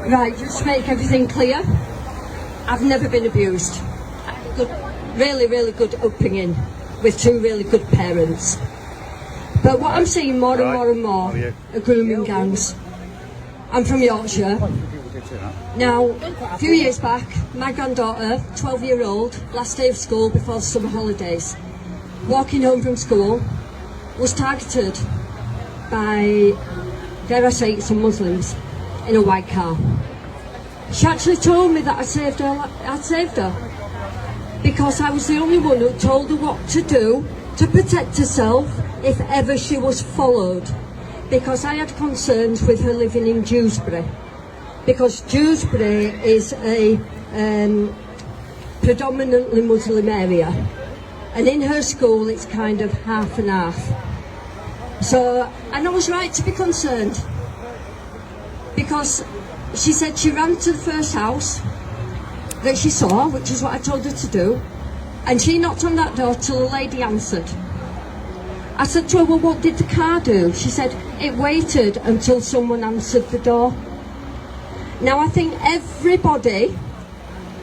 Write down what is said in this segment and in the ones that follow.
Right, just to make everything clear, I've never been abused. Good, really good upbringing with two really good parents. But what I'm seeing more and more are grooming gangs. I'm from Yorkshire. Now, a few years back, my granddaughter, 12-year-old, last day of school before the summer holidays, walking home from school, was targeted by, dare I say, some Muslims in a white car. She actually told me that I'd saved her because I was the only one who told her what to do to protect herself if ever she was followed, because I had concerns with her living in Dewsbury, because Dewsbury is a predominantly Muslim area, and in her school it's kind of half and half. So, and I was right to be concerned, because she said she ran to the first house that she saw, which is what I told her to do, and she knocked on that door till a lady answered. I said to her, well, what did the car do? She said, it waited until someone answered the door. Now, I think everybody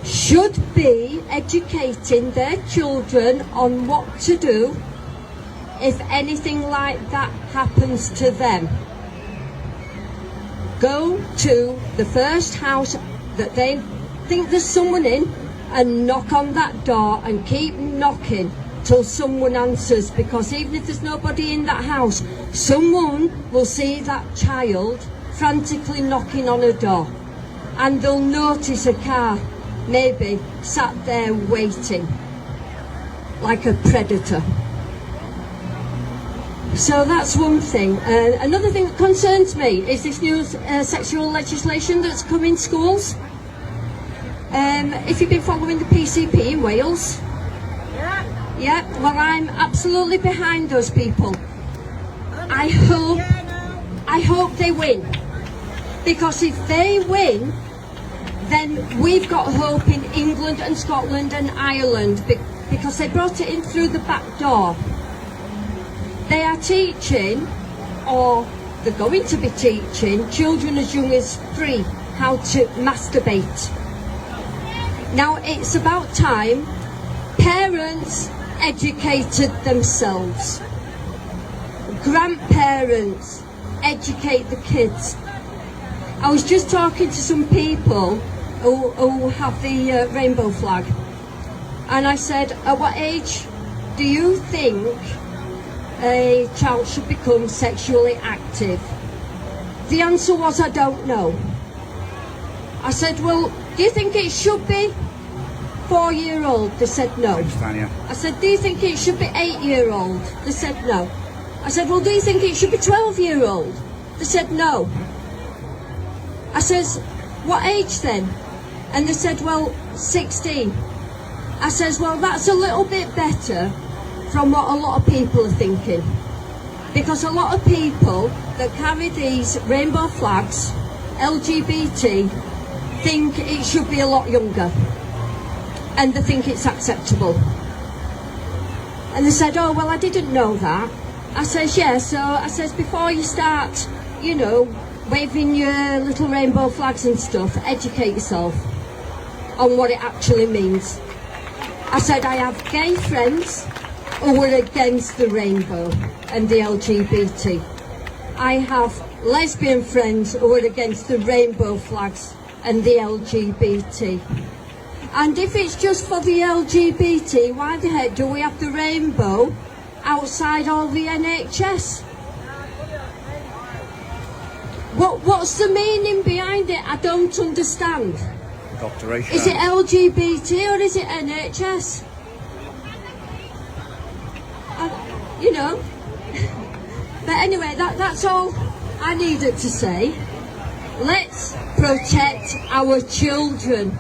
should be educating their children on what to do if anything like that happens to them. Go to the first house that they think there's someone in and knock on that door and keep knocking till someone answers, because even if there's nobody in that house, someone will see that child frantically knocking on a door and they'll notice a car maybe sat there waiting like a predator. So that's one thing. Another thing that concerns me is this new sexual legislation that's come in schools. If you've been following the PCP in Wales, yeah, well, I'm absolutely behind those people. I hope they win, because if they win, then we've got hope in England and Scotland and Ireland, because they brought it in through the back door. They are teaching, or they're going to be teaching, children as young as 3 how to masturbate. Now, it's about time parents educated themselves. Grandparents educate the kids. I was just talking to some people who have the rainbow flag, and I said, at what age do you think a child should become sexually active? The answer was, I don't know. I said, well, do you think it should be 4-year-old? They said no. I said, do you think it should be 8-year-old? They said no. I said, well, do you think it should be 12-year-old? They said no. I says, what age then? And they said, well, 16. I says, well, that's a little bit better from what a lot of people are thinking, because a lot of people that carry these rainbow flags, LGBT, think it should be a lot younger, and they think it's acceptable. And they said, oh, well, I didn't know that. I says, yeah, so I says, before you start, you know, waving your little rainbow flags and stuff, educate yourself on what it actually means. I said, I have gay friends who are against the rainbow and the LGBT. I have lesbian friends who are against the rainbow flags and the LGBT. And if it's just for the LGBT, why the heck do we have the rainbow outside all the NHS? What's the meaning behind it? I don't understand. Is it LGBT or is it NHS? You know. But anyway, that's all I needed to say. Let's protect our children.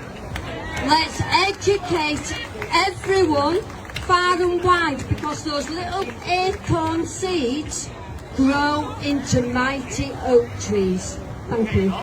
Let's educate everyone far and wide, because those little acorn seeds grow into mighty oak trees. Thank you.